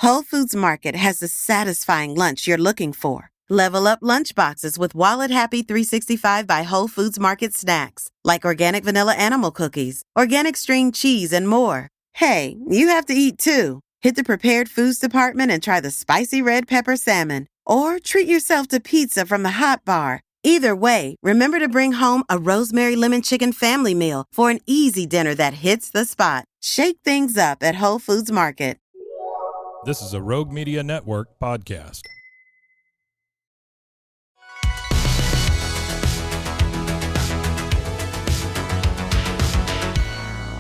Whole Foods Market has the satisfying lunch you're looking for. Level up lunch boxes with Wallet Happy 365 by Whole Foods Market snacks, like organic vanilla animal cookies, organic string cheese, and more. Hey, you have to eat too. Hit the prepared foods department and try the spicy red pepper salmon, or treat yourself to pizza from the hot bar. Either way, remember to bring home a rosemary lemon chicken family meal for an easy dinner that hits the spot. Shake things up at Whole Foods Market. This is a Rogue Media Network podcast.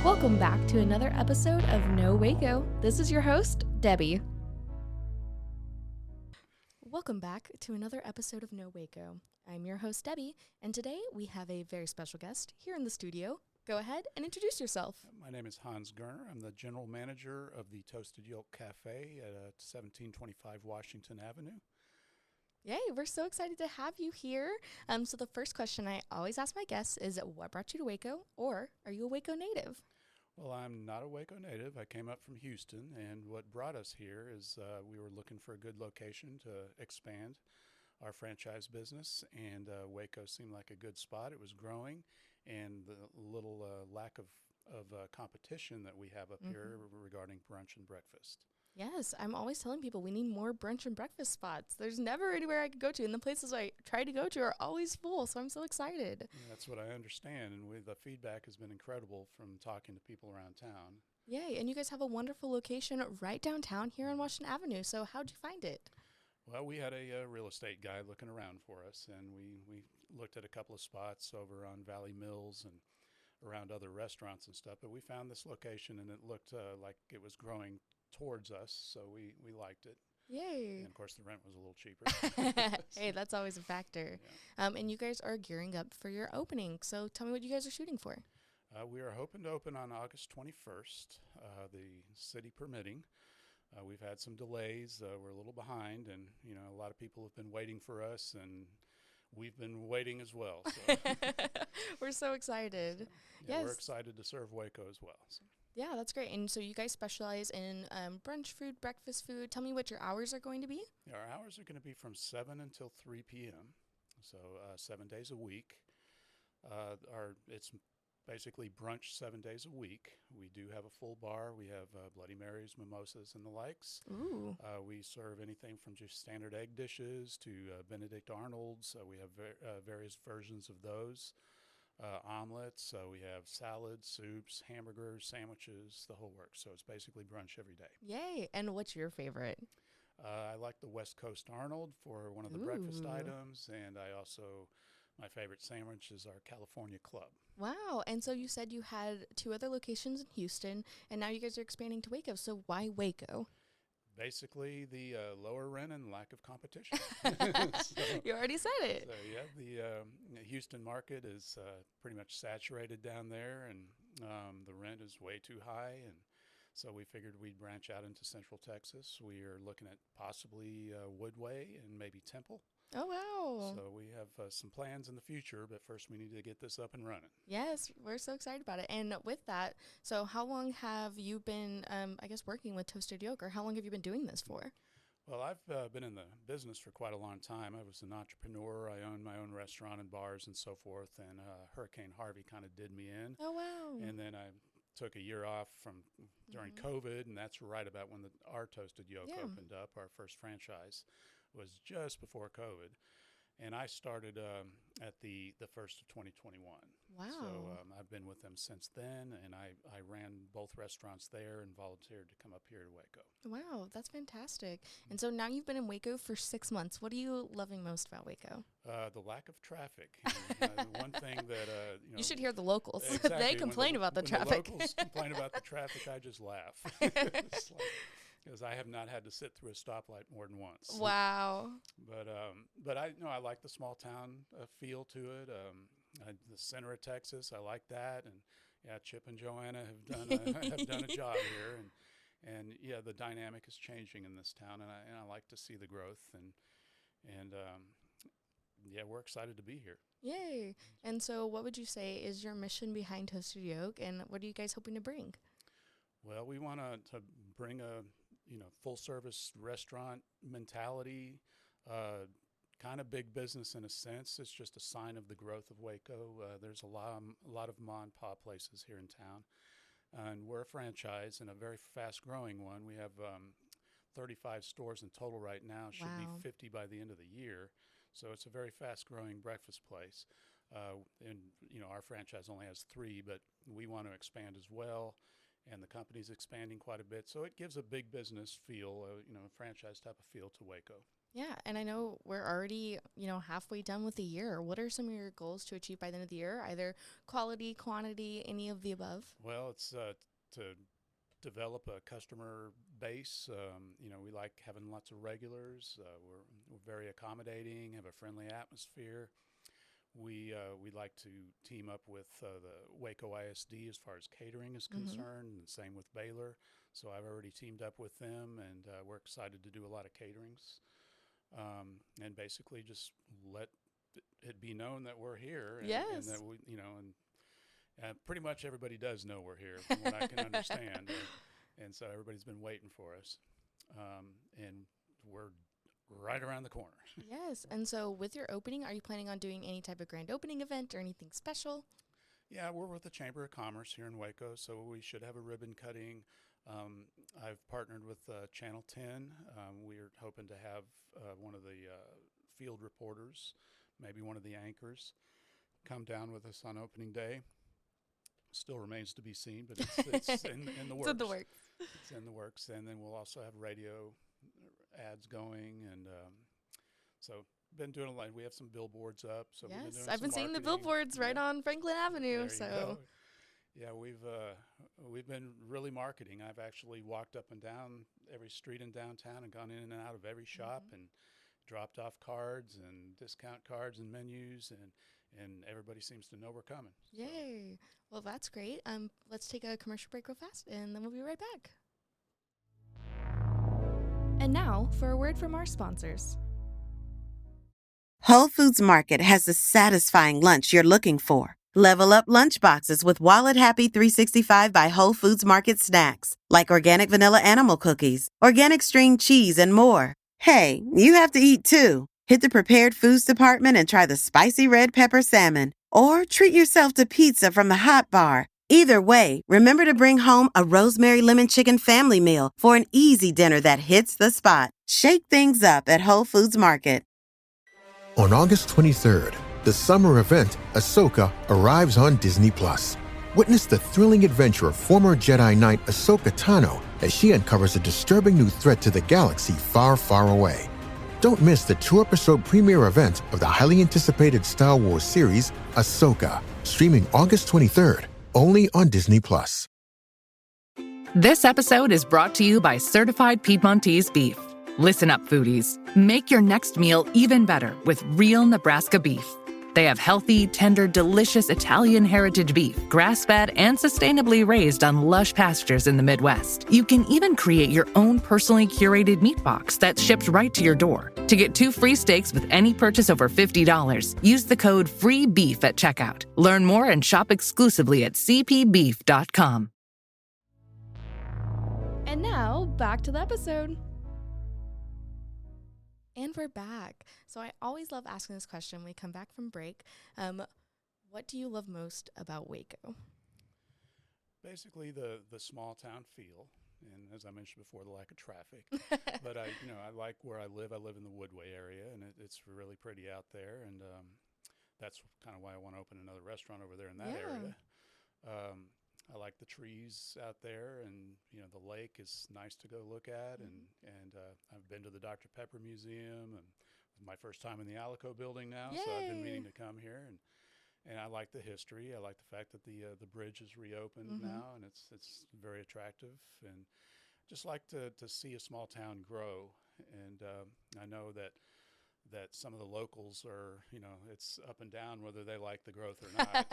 Welcome back to another episode of No Waco. This is your host, Debbie. Welcome back to another episode of No Waco. I'm your host, Debbie, and today we have a very special guest here in the studio. Go ahead and introduce yourself. My name is Hans Gerner. I'm the general manager of the Toasted Yolk Cafe at 1725 Washington Avenue. Yay, we're so excited to have you here. So the first question I always ask my guests is, what brought you to Waco, or are you a Waco native? Well, I'm not a Waco native. I came up from Houston, and what brought us here is we were looking for a good location to expand our franchise business, and Waco seemed like a good spot. It was growing, and the little lack of competition that we have up here regarding brunch and breakfast. Yes, I'm always telling people we need more brunch and breakfast spots. There's never anywhere I could go to, and the places I try to go to are always full, so I'm so excited. Yeah, that's what I understand, and the feedback has been incredible from talking to people around town. Yay, and you guys have a wonderful location right downtown here on Washington Avenue, so how'd you find it? Well, we had a real estate guy looking around for us, and we looked at a couple of spots over on Valley Mills and around other restaurants and stuff, but we found this location, and it looked like it was growing towards us, so we liked it. Yay. And of course the rent was a little cheaper. Hey, that's always a factor. Yeah. And you guys are gearing up for your opening, so tell me what you guys are shooting for. We are hoping to open on August 21st, the city permitting. We've had some delays. We're a little behind, and a lot of people have been waiting for us, and we've been waiting as well. So. We're so excited. So, yeah, yes. We're excited to serve Waco as well. So. Yeah, that's great. And so you guys specialize in brunch food, breakfast food. Tell me what your hours are going to be. Yeah, our hours are going to be from 7 until 3 p.m., so 7 days a week. It's basically brunch 7 days a week. We do have a full bar. We have Bloody Marys, mimosas, and the likes. Ooh. We serve anything from just standard egg dishes to Benedict Arnold's. We have various versions of those. Omelets. We have salads, soups, hamburgers, sandwiches, the whole works. So it's basically brunch every day. Yay. And what's your favorite? I like the West Coast Arnold for one of the breakfast items. And my favorite sandwich is our California Club. Wow. And so you said you had 2 other locations in Houston, and now you guys are expanding to Waco. So why Waco? Basically, the lower rent and lack of competition. You already said it. So, yeah, the Houston market is pretty much saturated down there, and the rent is way too high. And so we figured we'd branch out into Central Texas. We are looking at possibly Woodway and maybe Temple. Oh, wow. So we have some plans in the future, but first we need to get this up and running. Yes, we're so excited about it. And with that, so how long have you been, working with Toasted Yolk, or how long have you been doing this for? Well, I've been in the business for quite a long time. I was an entrepreneur. I owned my own restaurant and bars and so forth, and Hurricane Harvey kind of did me in. Oh, wow. And then I took a year off from during COVID, and that's right about when our Toasted Yolk opened up. Our first franchise was just before COVID. And I started at the first of 2021. Wow. So I've been with them since then, and I ran both restaurants there and volunteered to come up here to Waco. Wow, that's fantastic. And so now you've been in Waco for 6 months. What are you loving most about Waco? The lack of traffic. And, one thing that you should hear the locals. Exactly. They complain about the traffic. The locals complain about the traffic, I just laugh. Because I have not had to sit through a stoplight more than once. Wow. But I like the small town feel to it. The center of Texas, I like that, and yeah, Chip and Joanna have done a job here, and yeah, the dynamic is changing in this town, and I like to see the growth, and yeah, we're excited to be here. Yay! And so, what would you say is your mission behind Toasted Yolk, and what are you guys hoping to bring? Well, we want to bring full service restaurant mentality, kind of big business in a sense. It's just a sign of the growth of Waco. There's a lot of mom and pop places here in town, and we're a franchise and a very fast growing one. We have 35 stores in total right now. Should be 50 by the end of the year. So it's a very fast growing breakfast place. And our franchise only has 3, but we want to expand as well. And the company's expanding quite a bit. So it gives a big business feel, a franchise type of feel to Waco. Yeah, and I know we're already, halfway done with the year. What are some of your goals to achieve by the end of the year? Either quality, quantity, any of the above? Well, it's to develop a customer base. We like having lots of regulars. We're very accommodating, have a friendly atmosphere. We like to team up with the Waco ISD as far as catering is concerned, and same with Baylor. So I've already teamed up with them, and we're excited to do a lot of caterings. And basically just let it be known that we're here. And, yes. And that we, pretty much everybody does know we're here, from what I can understand. And so everybody's been waiting for us. And we're right around the corner. Yes. And so with your opening, are you planning on doing any type of grand opening event or anything special? Yeah, we're with the Chamber of Commerce here in Waco, so we should have a ribbon cutting. I've partnered with Channel 10. We're hoping to have one of the field reporters, maybe one of the anchors, come down with us on opening day. Still remains to be seen, but it's in the works. It's in the works. It's in the works. And then we'll also have radio ads going. And so been doing a lot. We have some billboards up. So yes, we've been doing I've been seeing the marketing. billboards right on Franklin Avenue. There you go. Yeah, we've been really marketing. I've actually walked up and down every street in downtown and gone in and out of every shop and dropped off cards and discount cards and menus, and everybody seems to know we're coming. Yay. So. Well, that's great. Let's take a commercial break real fast, and then we'll be right back. And now for a word from our sponsors. Whole Foods Market has the satisfying lunch you're looking for. Level up lunch boxes with Wallet Happy 365 by Whole Foods Market snacks, like organic vanilla animal cookies, organic string cheese, and more. Hey, you have to eat too. Hit the prepared foods department and try the spicy red pepper salmon, or treat yourself to pizza from the hot bar. Either way, remember to bring home a rosemary lemon chicken family meal for an easy dinner that hits the spot. Shake things up at Whole Foods Market. On August 23rd, the summer event, Ahsoka, arrives on Disney+. Witness the thrilling adventure of former Jedi Knight Ahsoka Tano as she uncovers a disturbing new threat to the galaxy far, far away. Don't miss the 2-episode premiere event of the highly anticipated Star Wars series, Ahsoka, streaming August 23rd, only on Disney+. This episode is brought to you by Certified Piedmontese Beef. Listen up, foodies. Make your next meal even better with real Nebraska beef. They have healthy, tender, delicious Italian heritage beef, grass-fed and sustainably raised on lush pastures in the Midwest. You can even create your own personally curated meat box that's shipped right to your door. To get 2 free steaks with any purchase over $50, use the code FREEBEEF at checkout. Learn more and shop exclusively at cpbeef.com. And now, back to the episode. And we're back. So I always love asking this question when we come back from break. What do you love most about Waco? Basically, the small town feel, and as I mentioned before, the lack of traffic. But I like where I live. I live in the Woodway area, and it's really pretty out there. And that's kind of why I want to open another restaurant over there in that area. I like the trees out there, and the lake is nice to go look at. And I've been to the Dr. Pepper Museum, and it's my first time in the Alico building now. Yay. So I've been meaning to come here, and I like the history. I like the fact that the bridge is reopened now, and it's very attractive, and just like to see a small town grow. And I know that some of the locals are, it's up and down whether they like the growth or not.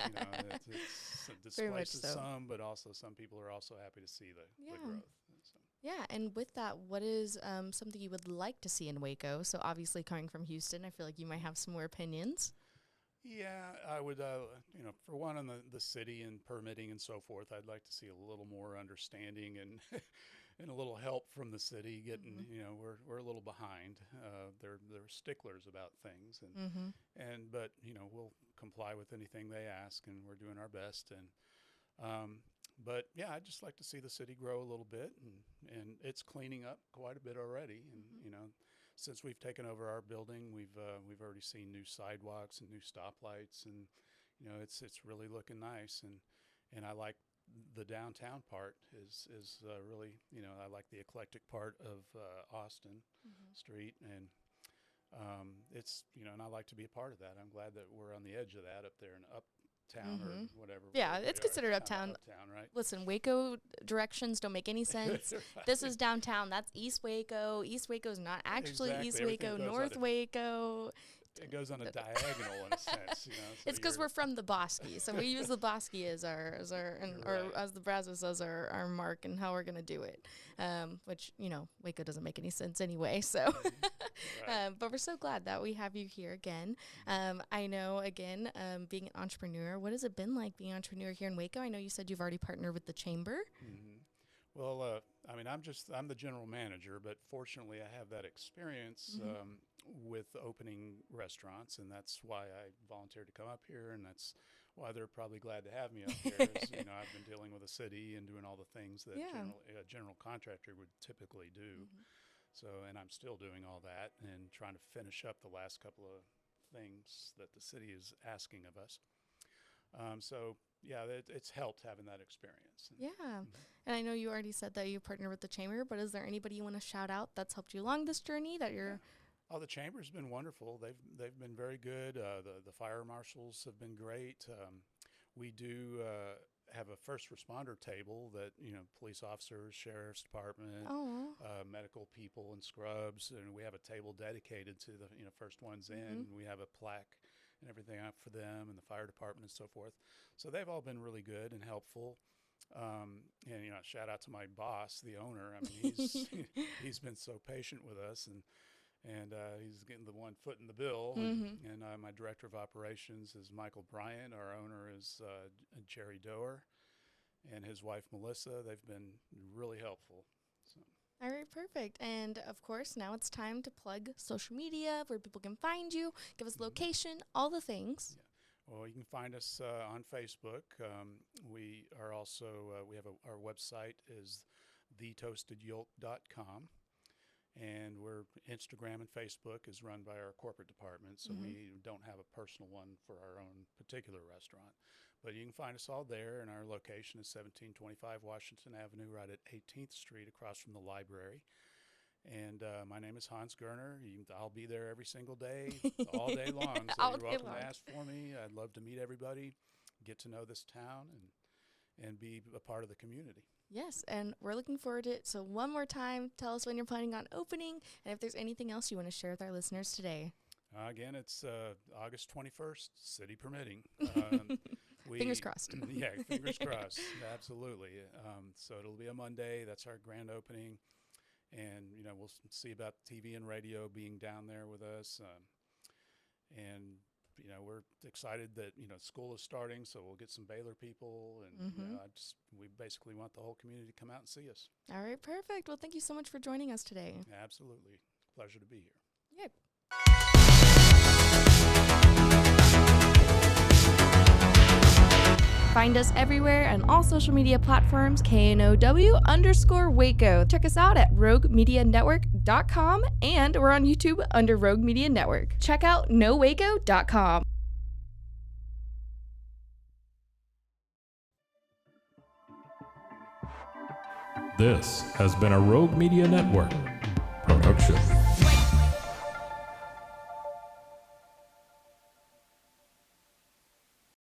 It displaces some, but also some people are also happy to see the growth. So. Yeah, and with that, what is something you would like to see in Waco? So obviously coming from Houston, I feel like you might have some more opinions. Yeah, I would, for one, on the city and permitting and so forth, I'd like to see a little more understanding and and a little help from the city. Getting, we're a little behind. They're sticklers about things, but we'll comply with anything they ask, and we're doing our best. But yeah, I'd just like to see the city grow a little bit, and it's cleaning up quite a bit already. And since we've taken over our building, we've already seen new sidewalks and new stoplights, and it's really looking nice. And I like the downtown part is really, I like the eclectic part of Austin Street, and it's and I like to be a part of that. I'm glad that we're on the edge of that up there in uptown or whatever. Yeah, it's considered uptown. Uptown, right? Listen, Waco directions don't make any sense. Right. This is downtown. That's East Waco. East Waco's not actually Exactly. East Everything Waco, goes North Waco. It goes on a diagonal in a sense, So it's because we're from the Bosque, so we use the Bosque as our or as the Brazos says our mark and how we're gonna do it. Which Waco doesn't make any sense anyway. So, Right. but we're so glad that we have you here again. I know again, being an entrepreneur, what has it been like being an entrepreneur here in Waco? I know you said you've already partnered with the chamber. Well, I'm the general manager, but fortunately I have that experience with opening restaurants, and that's why I volunteered to come up here, and that's why they're probably glad to have me up here. Is, I've been dealing with the city and doing all the things that a general contractor would typically do. So, and I'm still doing all that and trying to finish up the last couple of things that the city is asking of us. So yeah, it's helped having that experience. Yeah. And I know you already said that you partner with the chamber, but is there anybody you want to shout out that's helped you along this journey that you're... Oh, the chamber's been wonderful. They've been very good. The fire marshals have been great. We do have a first responder table that, police officers, sheriff's department, medical people and scrubs, and we have a table dedicated to the, first ones in. We have a plaque and everything up for them, and the fire department and so forth. So they've all been really good and helpful. And shout out to my boss, the owner. I mean, he's been so patient with us, and he's getting the one foot in the bill. And my director of operations is Michael Bryant. Our owner is Jerry Doer, and his wife Melissa. They've been really helpful. So. All right, perfect. And of course, now it's time to plug social media, where people can find you, give us location, all the things. Yeah. Well, you can find us on Facebook. We are also, our website is thetoastedyolk.com. And Instagram and Facebook is run by our corporate department, so we don't have a personal one for our own particular restaurant. But you can find us all there, and our location is 1725 Washington Avenue, right at 18th Street, across from the library. And my name is Hans Gerner. I'll be there every single day, all day long. So you're welcome to ask for me. I'd love to meet everybody, get to know this town, and be a part of the community. Yes, and we're looking forward to it. So one more time, tell us when you're planning on opening, and if there's anything else you want to share with our listeners today. Again, it's August 21st, city permitting. Fingers crossed. Yeah, fingers crossed. Absolutely. So it'll be a Monday. That's our grand opening. And, we'll see about TV and radio being down there with us. And we're excited that, school is starting, so we'll get some Baylor people. And, we basically want the whole community to come out and see us. All right, perfect. Well, thank you so much for joining us today. Absolutely. Pleasure to be here. Yep. Find us everywhere on all social media platforms, KNOW_Waco. Check us out at roguemedianetwork.com, and we're on YouTube under Rogue Media Network. Check out nowaco.com. This has been a Rogue Media Network production.